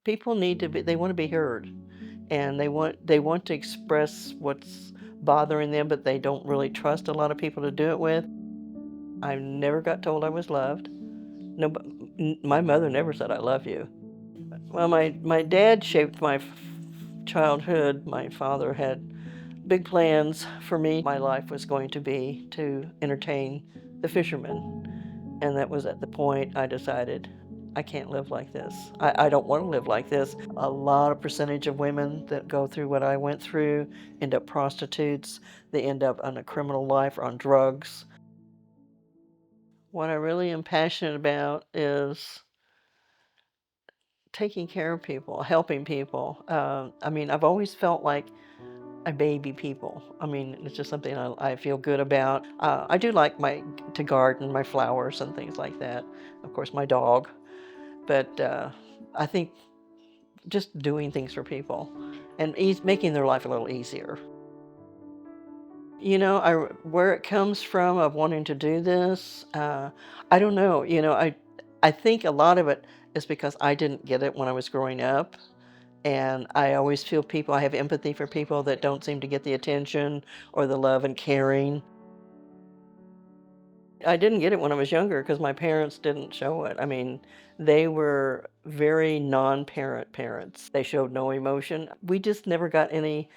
People need to be, they want to be heard, and they want to express what's bothering them, but they don't really trust a lot of people to do it with. I never got told I was loved. No, my mother never said I love you. Well, my dad shaped my childhood. My father had big plans for me. My life was going to be to entertain the fishermen. And that was at the point I decided I can't live like this. I don't want to live like this. A lot of percentage of women that go through what I went through end up prostitutes. They end up on a criminal life or on drugs. What I really am passionate about is taking care of people, helping people. I mean, I've always felt like I baby people. I mean, it's just something I feel good about. I do like to garden, my flowers and things like that. Of course, my dog. But I think just doing things for people and making their life a little easier. Where it comes from of wanting to do this, I don't know. I think a lot of it is because I didn't get it when I was growing up. And I always feel I have empathy for people that don't seem to get the attention or the love and caring. I didn't get it when I was younger because my parents didn't show it. I mean, they were very non-parent parents. They showed no emotion. We just never got any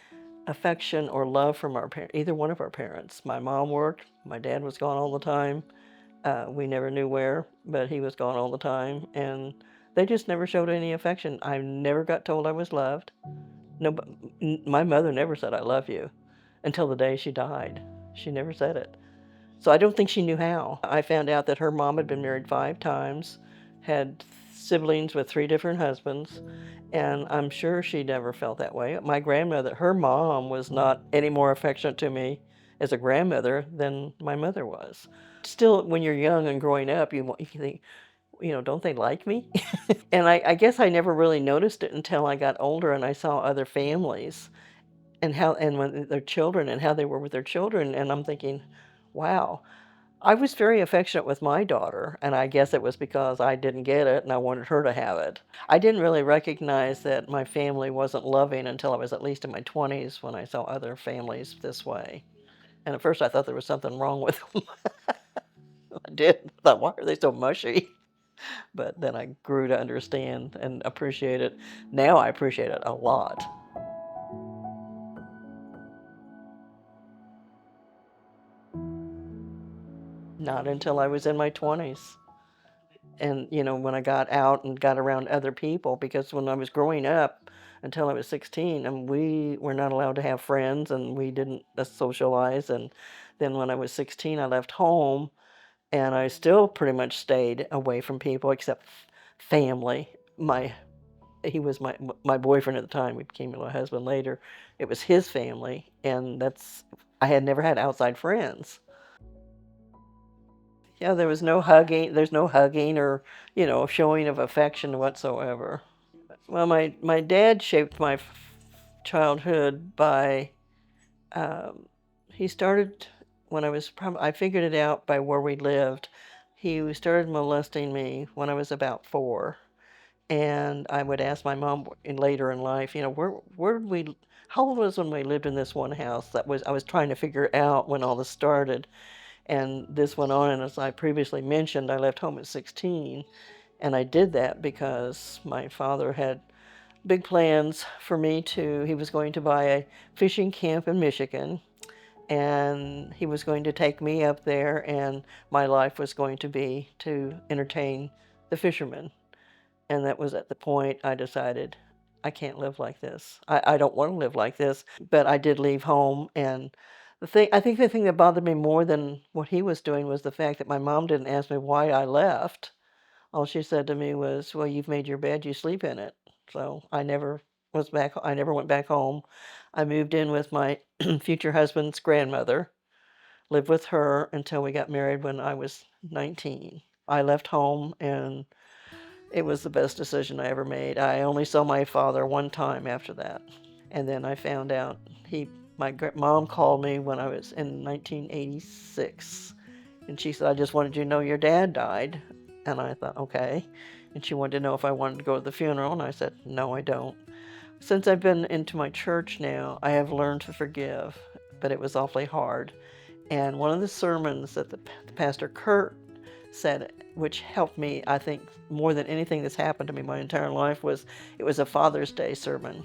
affection or love from either one of our parents. My mom worked, my dad was gone all the time. We never knew where, but he was gone all the time, and they just never showed any affection. I never got told I was loved. No, my mother never said I love you until the day she died. She never said it. So I don't think she knew how. I found out that her mom had been married 5 times, had siblings with 3 different husbands, and I'm sure she never felt that way. My grandmother, her mom was not any more affectionate to me as a grandmother than my mother was. Still, when you're young and growing up, you think, don't they like me? And I guess I never really noticed it until I got older and I saw other families and when their children and how they were with their children, and I'm thinking, wow. I was very affectionate with my daughter, and I guess it was because I didn't get it and I wanted her to have it. I didn't really recognize that my family wasn't loving until I was at least in my 20s when I saw other families this way. And at first I thought there was something wrong with them. I did. I thought, why are they so mushy? But then I grew to understand and appreciate it. Now I appreciate it a lot. Not until I was in my 20s. And when I got out and got around other people, because when I was growing up until I was 16, and we were not allowed to have friends and we didn't socialize. And then when I was 16, I left home and I still pretty much stayed away from people except family. He was my boyfriend at the time. We became my husband later. It was his family, and I had never had outside friends. Yeah, there was no hugging. There's no hugging or, showing of affection whatsoever. Well, my dad shaped my childhood by, he started when I figured it out by where we lived. He started molesting me when I was about 4. And I would ask my mom later in life, where did how old was when we lived in this one house? I was trying to figure out when all this started. And this went on, and as I previously mentioned, I left home at 16, and I did that because my father had big plans for me he was going to buy a fishing camp in Michigan, and he was going to take me up there, and my life was going to be to entertain the fishermen. And that was at the point I decided I can't live like this. I don't want to live like this, but I did leave home. And I think the thing that bothered me more than what he was doing was the fact that my mom didn't ask me why I left. All she said to me was, "Well, you've made your bed, you sleep in it." So I never went back home. I moved in with my future husband's grandmother, lived with her until we got married when I was 19. I left home, and it was the best decision I ever made. I only saw my father one time after that. And then I found out my mom called me when I was in 1986. And she said, "I just wanted you to know your dad died." And I thought, okay. And she wanted to know if I wanted to go to the funeral, and I said, no, I don't. Since I've been into my church now, I have learned to forgive, but it was awfully hard. And one of the sermons that the Pastor Kurt said, which helped me, I think, more than anything that's happened to me my entire life, was it was a Father's Day sermon.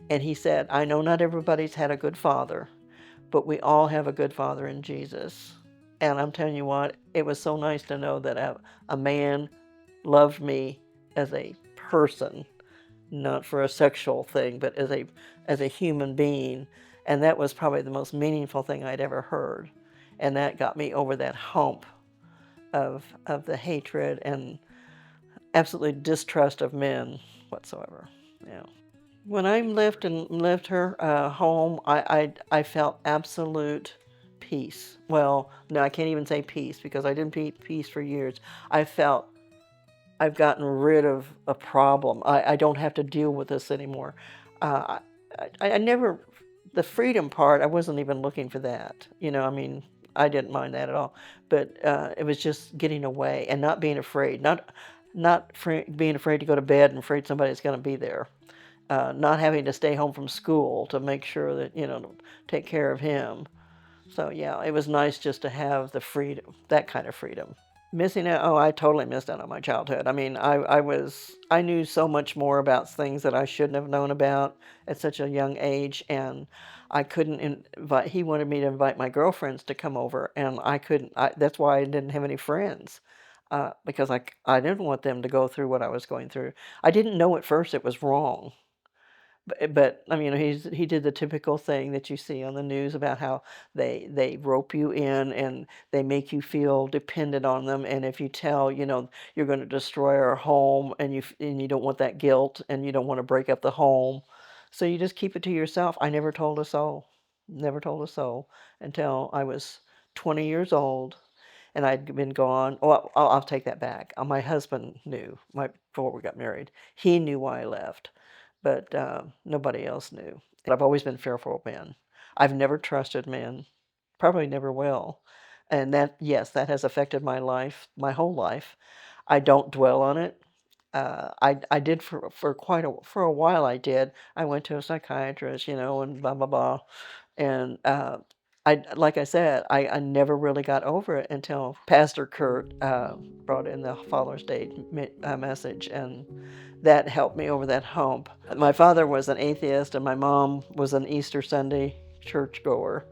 And he said, I know not everybody's had a good father, but we all have a good father in Jesus. And I'm telling you what, it was so nice to know that a man loved me as a person, not for a sexual thing, but as a human being. And that was probably the most meaningful thing I'd ever heard. And that got me over that hump of the hatred and absolutely distrust of men whatsoever. Yeah. When I left her home, I felt absolute peace. Well, no, I can't even say peace because I didn't peace for years. I felt I've gotten rid of a problem. I don't have to deal with this anymore. Uh, I never, the freedom part, I wasn't even looking for that. You know, I mean, I didn't mind that at all. But it was just getting away and not being afraid, being afraid to go to bed and afraid somebody's going to be there. Not having to stay home from school to make sure that, to take care of him. So yeah, it was nice just to have the freedom, that kind of freedom. Missing out, oh, I totally missed out on my childhood. I mean, I knew so much more about things that I shouldn't have known about at such a young age, and I couldn't invite, he wanted me to invite my girlfriends to come over, and I couldn't, that's why I didn't have any friends, because I didn't want them to go through what I was going through. I didn't know at first it was wrong. But I mean, he did the typical thing that you see on the news about how they rope you in and they make you feel dependent on them. And if you tell, you're going to destroy our home, and you don't want that guilt, and you don't want to break up the home, so you just keep it to yourself. I never told a soul, never told a soul until I was 20 years old, and I'd been gone. Well, I'll take that back. My husband knew before we got married. He knew why I left, but nobody else knew. I've always been fearful of men. I've never trusted men, probably never will. And that, yes, that has affected my life, my whole life. I don't dwell on it. I did for a while. I did. I went to a psychiatrist, and blah blah blah. And like I said, I never really got over it until Pastor Kurt brought in the Father's Day message, and that helped me over that hump. My father was an atheist, and my mom was an Easter Sunday churchgoer.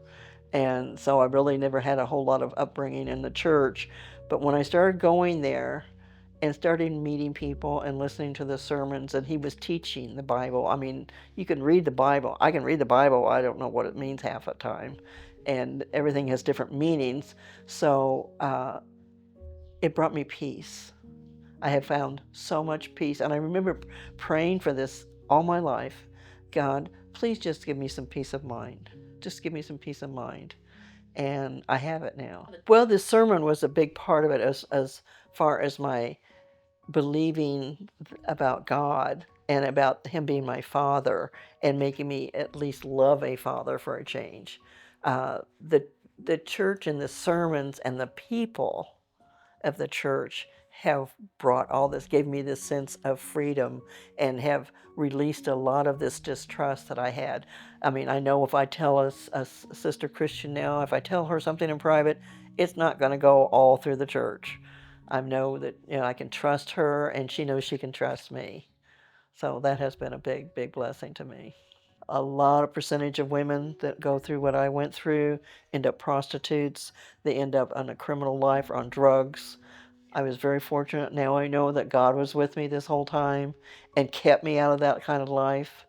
And so I really never had a whole lot of upbringing in the church. But when I started going there and started meeting people and listening to the sermons, and he was teaching the Bible. I mean, you can read the Bible. I can read the Bible. I don't know what it means half the time. And everything has different meanings. So it brought me peace. I have found so much peace. And I remember praying for this all my life. God, please just give me some peace of mind. Just give me some peace of mind. And I have it now. Well, this sermon was a big part of it as far as my believing about God and about Him being my Father and making me at least love a father for a change. The church and the sermons and the people of the church have brought all this, gave me this sense of freedom, and have released a lot of this distrust that I had. I mean, I know if I tell a sister Christian now, if I tell her something in private, it's not going to go all through the church. I know that I can trust her, and she knows she can trust me. So that has been a big, big blessing to me. A lot of percentage of women that go through what I went through end up prostitutes. They end up on a criminal life or on drugs. I was very fortunate. Now I know that God was with me this whole time and kept me out of that kind of life.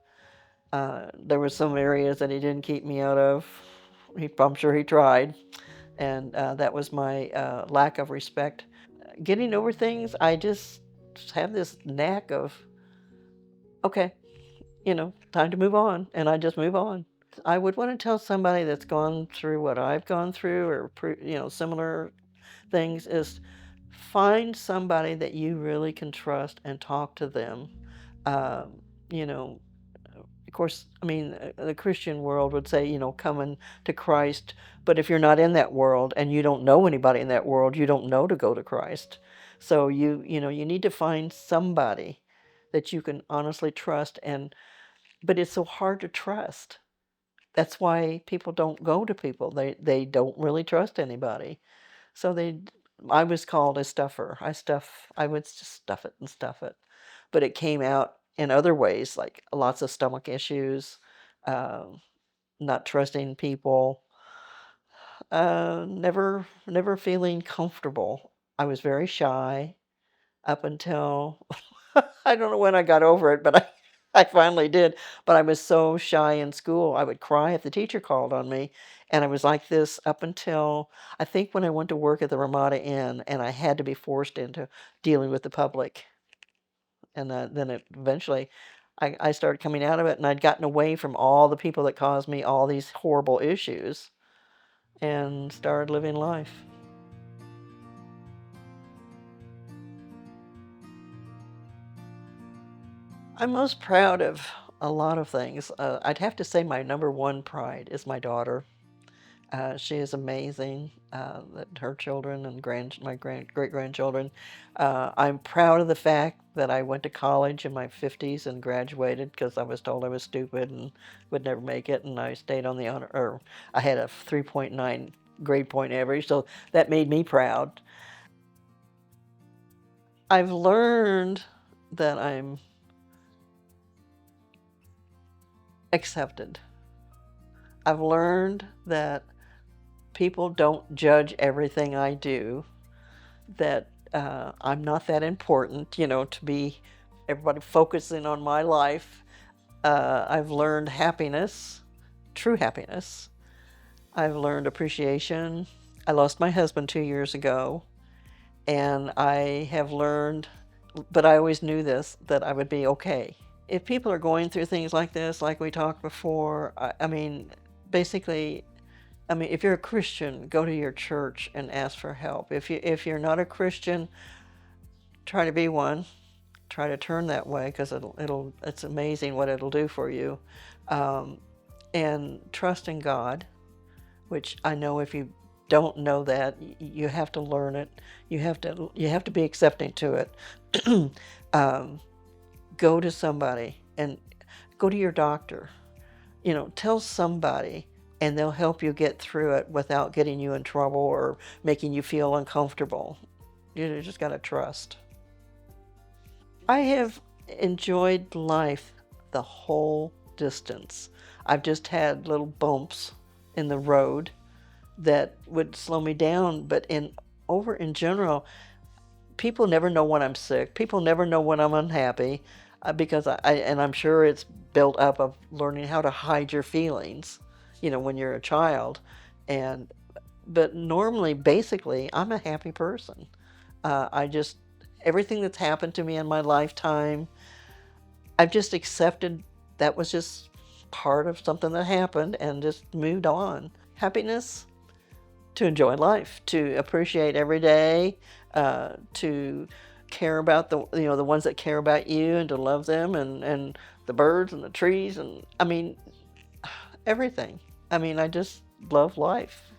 There were some areas that He didn't keep me out of. I'm sure He tried. And that was my lack of respect. Getting over things, I just have this knack of, okay, time to move on. And I just move on. I would want to tell somebody that's gone through what I've gone through, or similar things, is find somebody that you really can trust and talk to them. Um, you know, of course, I mean, the Christian world would say, coming to Christ. But if you're not in that world and you don't know anybody in that world, you don't know to go to Christ. So you need to find somebody that you can honestly trust, and but it's so hard to trust. That's why people don't go to people. They don't really trust anybody. So I was called a stuffer. I would just stuff it and stuff it. But it came out in other ways, like lots of stomach issues, um, not trusting people, never feeling comfortable. I was very shy up until I don't know when I got over it, but I finally did. But I was so shy in school. I would cry if the teacher called on me. And I was like this up until I think when I went to work at the Ramada Inn and I had to be forced into dealing with the public. And then eventually I started coming out of it, and I'd gotten away from all the people that caused me all these horrible issues and started living life. I'm most proud of a lot of things. I'd have to say my number one pride is my daughter. She is amazing. That her children and my great grandchildren. I'm proud of the fact that I went to college in my 50s and graduated because I was told I was stupid and would never make it, and I stayed on the honor. Or I had a 3.9 grade point average, so that made me proud. I've learned that I'm accepted. I've learned that people don't judge everything I do, that I'm not that important, to be everybody focusing on my life. I've learned happiness, true happiness. I've learned appreciation. I lost my husband 2 years ago, and I have learned, but I always knew this, that I would be okay. If people are going through things like this, like we talked before, I mean, basically, I mean, if you're a Christian, go to your church and ask for help. If you're not a Christian, try to be one. Try to turn that way, because it's amazing what it'll do for you. Um, and trust in God, which I know if you don't know that, you have to learn it. You have to be accepting to it. um, Go to somebody, and go to your doctor. Tell somebody, and they'll help you get through it without getting you in trouble or making you feel uncomfortable. You just got to trust. I have enjoyed life the whole distance. I've just had little bumps in the road that would slow me down, but in general, people never know when I'm sick. People never know when I'm unhappy, because and I'm sure it's built up of learning how to hide your feelings, when you're a child, and but normally, basically, I'm a happy person. I just Everything that's happened to me in my lifetime, I've just accepted that was just part of something that happened and just moved on. Happiness, to enjoy life, to appreciate every day, to care about the ones that care about you, and to love them, and the birds and the trees, and I mean everything. I mean, I just love life.